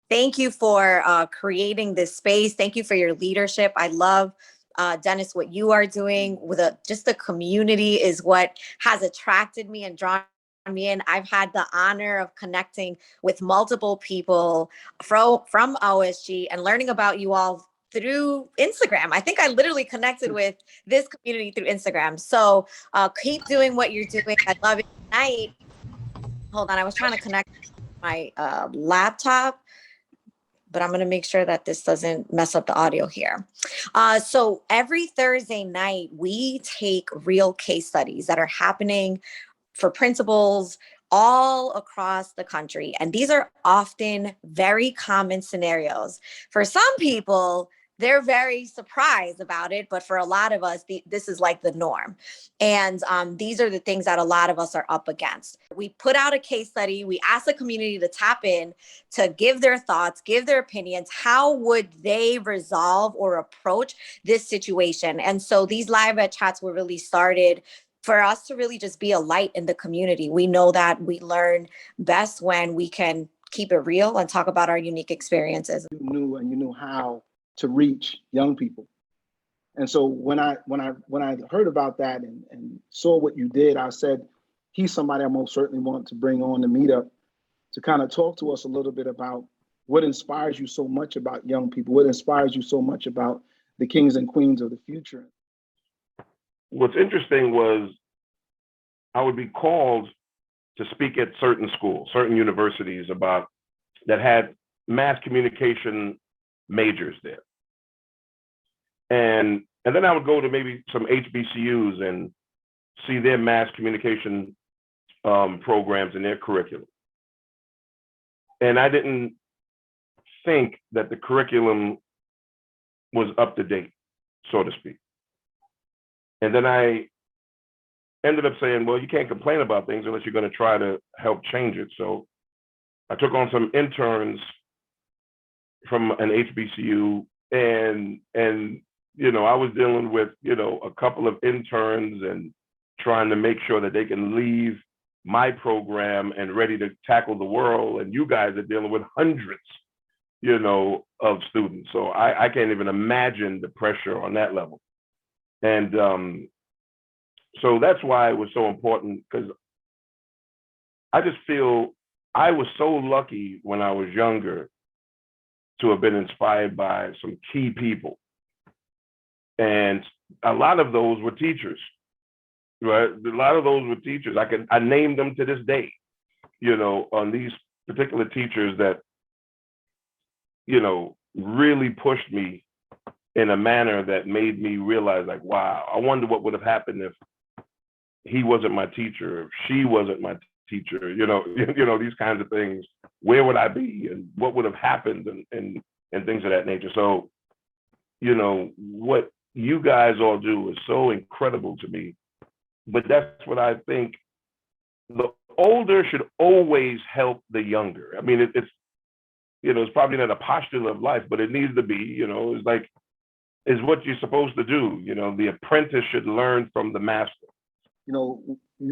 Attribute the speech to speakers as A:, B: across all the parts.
A: Thank you for creating this space. Thank you for your leadership. I love, Dennis, what you are doing with just the community is what has attracted me and drawn me in. I've had the honor of connecting with multiple people from OSG and learning about you all through Instagram. I think I literally connected with this community through Instagram. So keep doing what you're doing. I love it. Tonight, hold on, I was trying to connect my laptop, but I'm going to make sure that this doesn't mess up the audio here. So every Thursday night, we take real case studies that are happening for principals all across the country. And these are often very common scenarios. For some people, they're very surprised about it, but for a lot of us, this is like the norm. And these are the things that a lot of us are up against. We put out a case study. We ask the community to tap in, to give their thoughts, give their opinions. How would they resolve or approach this situation? And so these live chats were really started for us to really just be a light in the community. We know that we learn best when we can keep it real and talk about our unique experiences.
B: You knew how to reach young people. And so when I heard about that and saw what you did, I said, he's somebody I most certainly want to bring on the meetup to kind of talk to us a little bit about what inspires you so much about young people, what inspires you so much about the kings and queens of the future.
C: What's interesting was I would be called to speak at certain schools, certain universities that had mass communication majors there. And then I would go to maybe some HBCUs and see their mass communication programs in their curriculum. And I didn't think that the curriculum was up to date, so to speak. And then I ended up saying, well, you can't complain about things unless you're going to try to help change it. So I took on some interns from an HBCU and I was dealing with, a couple of interns and trying to make sure that they can leave my program and ready to tackle the world. And you guys are dealing with hundreds, of students. So I can't even imagine the pressure on that level. And so that's why it was so important, because I just feel I was so lucky when I was younger to have been inspired by some key people. And a lot of those were teachers, right? A lot of those were teachers. I named them to this day, on these particular teachers that, really pushed me in a manner that made me realize, like, wow, I wonder what would have happened if he wasn't my teacher, if she wasn't my teacher, these kinds of things. Where would I be and what would have happened and things of that nature. So, what you guys all do is so incredible to me. But that's what I think the older should always help the younger. I mean, it's probably not a postulate of life, but it needs to be, is what you're supposed to do. The apprentice should learn from the master.
B: You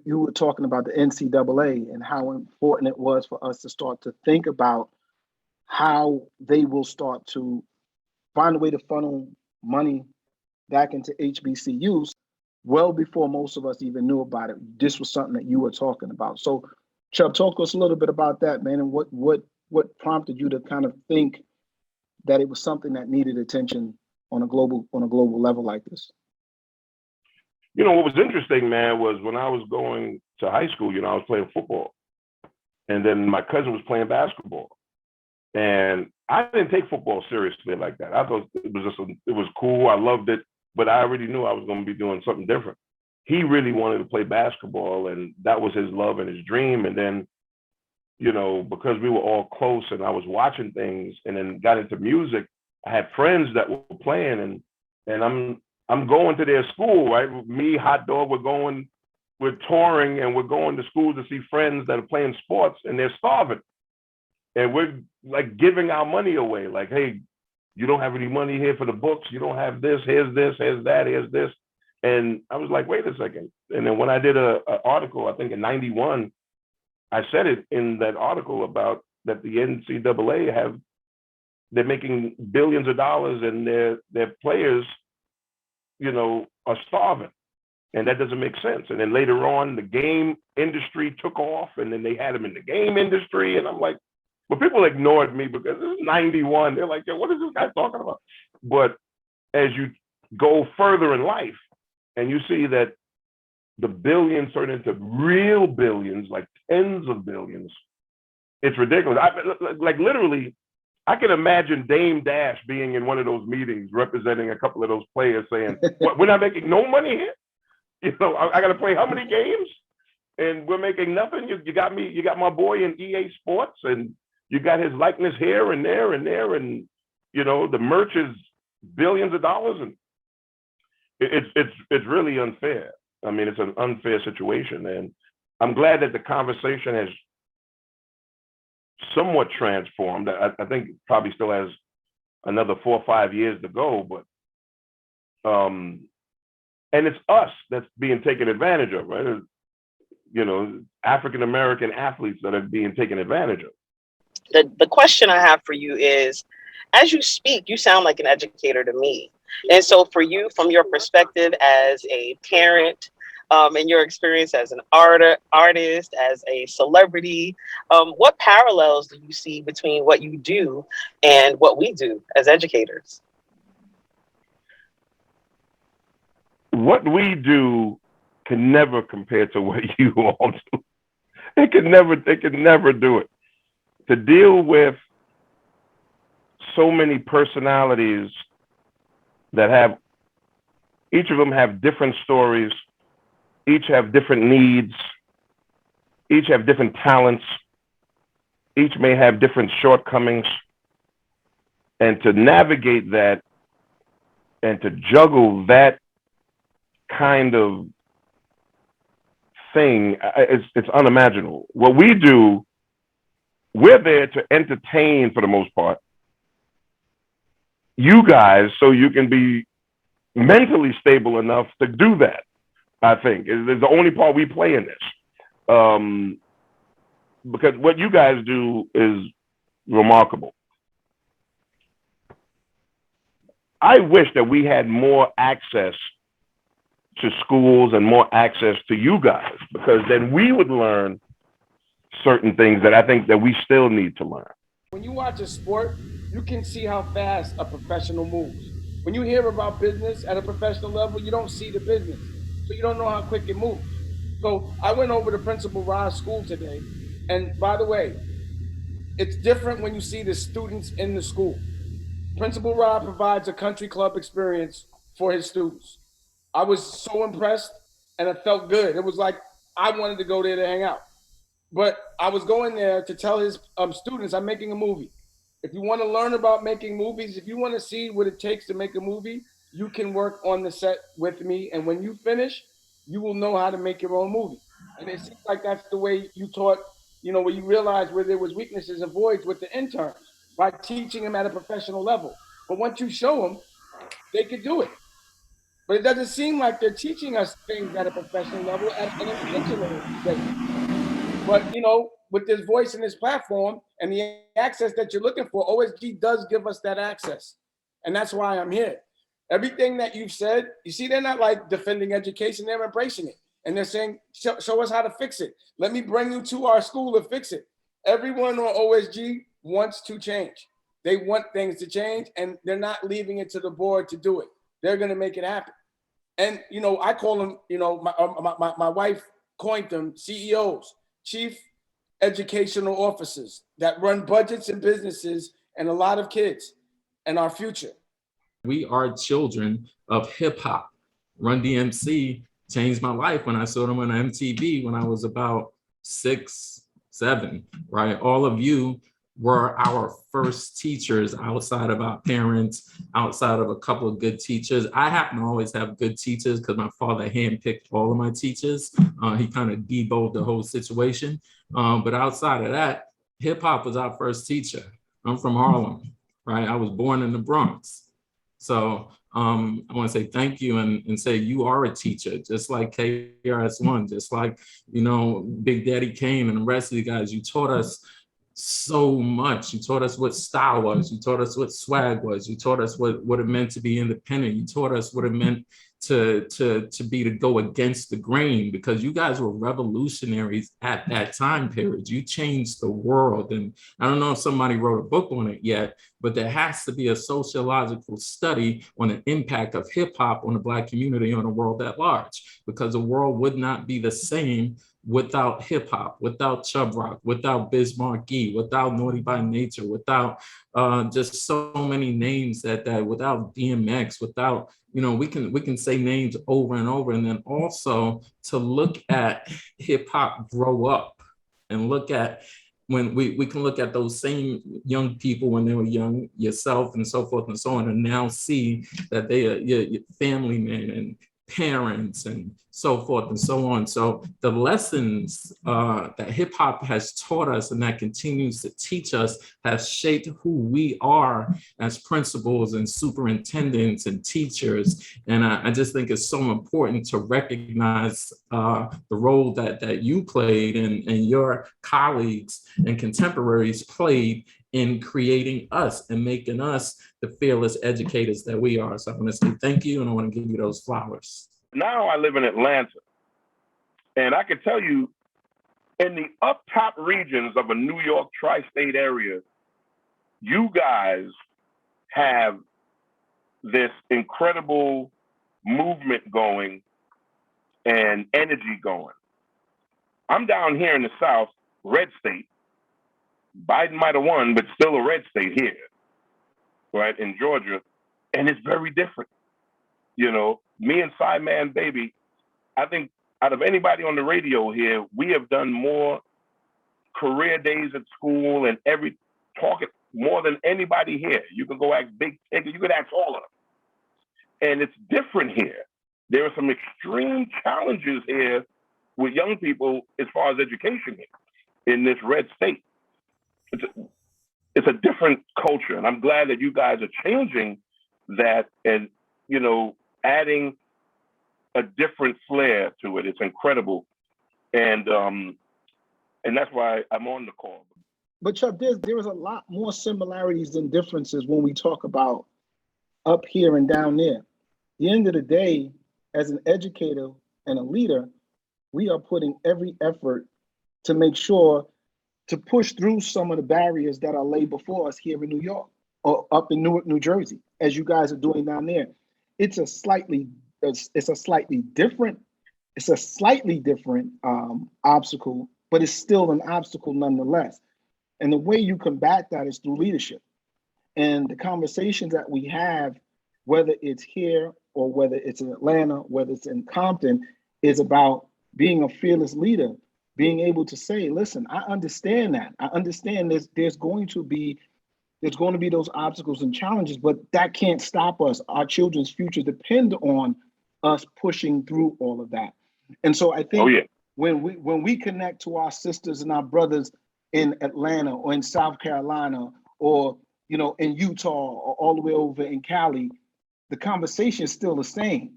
B: were talking about the NCAA and how important it was for us to start to think about how they will start to find a way to funnel money back into HBCUs well before most of us even knew about it. This was something that you were talking about. So, Chubb, talk to us a little bit about that, man, and what prompted you to kind of think that it was something that needed attention on a global level like this?
C: What was interesting, man, was when I was going to high school, I was playing football. And then my cousin was playing basketball. And I didn't take football seriously like that. I thought it was cool. I loved it. But I already knew I was going to be doing something different. He really wanted to play basketball, and that was his love and his dream. And then, because we were all close and I was watching things and then got into music, I had friends that were playing and I'm going to their school, right? Me, Hot Dog, we're touring and we're going to school to see friends that are playing sports and they're starving. And we're like giving our money away. Like, hey, you don't have any money here for the books. You don't have this, here's that, here's this. And I was like, wait a second. And then when I did an article, I think in 91, I said it in that article about that the NCAA have they're making billions of dollars and their players, you know, are starving. And that doesn't make sense. And then later on, the game industry took off, and then they had them in the game industry. And I'm like, but people ignored me because this is 91. They're like, yo, what is this guy talking about? But as you go further in life and you see that the billions turn into real billions, like tens of billions, it's ridiculous. Like literally, I can imagine Dame Dash being in one of those meetings representing a couple of those players saying, what, we're not making no money here? You know, I got to play how many games? And we're making nothing. You got me, you got my boy in EA Sports, and you got his likeness here and there and there. And, you know, the merch is billions of dollars. And it's really unfair. I mean, it's an unfair situation. And I'm glad that the conversation has somewhat transformed. I think it probably still has another 4 or 5 years to go, but and it's us that's being taken advantage of, right? You know, African American athletes that are being taken advantage of.
D: The question I have for you is, as you speak, you sound like an educator to me. And so for you, from your perspective as a parent, and your experience as an artist, as a celebrity, what parallels do you see between what you do and what we do as educators?
C: What we do can never compare to what you all do. They can never do it. To deal with so many personalities that have, each of them have different stories, each have different needs, each have different talents, each may have different shortcomings, and to navigate that and to juggle that kind of thing, it's unimaginable. What we do, we're there to entertain for the most part you guys, so you can be mentally stable enough to do that. I think is the only part we play in this, because what you guys do is remarkable. I wish that we had more access to schools and more access to you guys, because then we would learn certain things that I think that we still need to learn.
E: When you watch a sport, you can see how fast a professional moves. When you hear about business at a professional level, you don't see the business, so you don't know how quick it moves. So I went over to Principal Rod's school today, and by the way, it's different when you see the students in the school. Principal Rod provides a country club experience for his students. I was so impressed, and it felt good. It was like I wanted to go there to hang out. But I was going there to tell his students, I'm making a movie. If you want to learn about making movies, if you want to see what it takes to make a movie, you can work on the set with me. And when you finish, you will know how to make your own movie. And it seems like that's the way you taught, you know, where you realized where there was weaknesses and voids with the interns, by teaching them at a professional level. But once you show them, they could do it. But it doesn't seem like they're teaching us things at a professional level, at an intentional level. But, you know, with this voice and this platform and the access that you're looking for, OSG does give us that access. And that's why I'm here. Everything that you've said, you see, they're not like defending education, they're embracing it. And they're saying, show us how to fix it. Let me bring you to our school and fix it. Everyone on OSG wants to change. They want things to change, and they're not leaving it to the board to do it. They're going to make it happen. And, you know, I call them, you know, my wife coined them CEOs, Chief Educational Officers, that run budgets and businesses and a lot of kids and our future.
F: We are children of hip hop. Run DMC changed my life when I saw them on MTV when I was about 6, 7, right? All of you were our first teachers outside of our parents, outside of a couple of good teachers. I happen to always have good teachers because my father handpicked all of my teachers. He kind of deboned the whole situation. But outside of that, hip hop was our first teacher. I'm from Harlem, right? I was born in the Bronx. So I want to say thank you and say you are a teacher, just like KRS-One, just like, you know, Big Daddy Kane and the rest of you guys. You taught us so much. You taught us what style was. You taught us what swag was. You taught us what it meant to be independent. You taught us what it meant to go against the grain, because you guys were revolutionaries at that time period. You changed the world. And I don't know if somebody wrote a book on it yet, but there has to be a sociological study on the impact of hip hop on the Black community, on the world at large, because the world would not be the same without hip hop, without Chubb Rock, without Biz Markie, without Naughty by Nature, without just so many names that without DMX, without, we can say names over and over. And then also to look at hip hop grow up and look at when we can look at those same young people when they were young, yourself and so forth and so on, and now see that they are your family men and parents and so forth and so on. So the lessons that hip hop has taught us and that continues to teach us has shaped who we are as principals and superintendents and teachers. And I just think it's so important to recognize the role that you played and your colleagues and contemporaries played in creating us and making us the fearless educators that we are. So I want to say thank you, and I want to give you those flowers.
C: Now I live in Atlanta, and I can tell you, in the up top regions of a New York tri-state area, you guys have this incredible movement going and energy going. I'm down here in the South, red state. Biden might have won, but still a red state here, right, in Georgia, and it's very different. Me and Man Baby, I think out of anybody on the radio here, we have done more career days at school and talking more than anybody here. You can go ask Big Tigger, you could ask all of them. And it's different here. There are some extreme challenges here with young people as far as education here in this red state. It's a different culture, and I'm glad that you guys are changing that and, adding a different flair to it. It's incredible. And that's why I'm on the call.
B: But Chubb, there is a lot more similarities than differences when we talk about up here and down there. At the end of the day, as an educator and a leader, we are putting every effort to make sure to push through some of the barriers that are laid before us here in New York or up in Newark, New Jersey, as you guys are doing down there. It's a slightly different obstacle, but it's still an obstacle nonetheless. And the way you combat that is through leadership. And the conversations that we have, whether it's here or whether it's in Atlanta, whether it's in Compton, is about being a fearless leader, being able to say, listen, I understand that. I understand there's going to be those obstacles and challenges, but that can't stop us. Our children's future depend on us pushing through all of that. And so I think when we connect to our sisters and our brothers in Atlanta or in South Carolina or in Utah or all the way over in Cali, the conversation is still the same.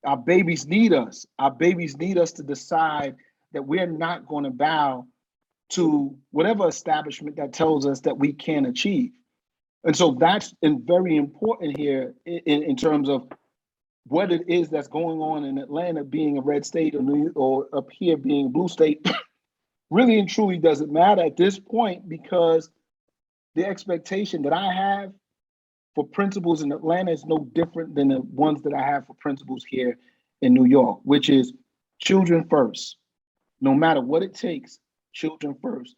B: Our babies need us. Our babies need us to decide that we're not going to bow to whatever establishment that tells us that we can achieve. And so that's very important here in terms of what it is that's going on in Atlanta being a red state or up here being a blue state. Really and truly doesn't matter at this point, because the expectation that I have for principals in Atlanta is no different than the ones that I have for principals here in New York, which is children first. No matter what it takes, children first.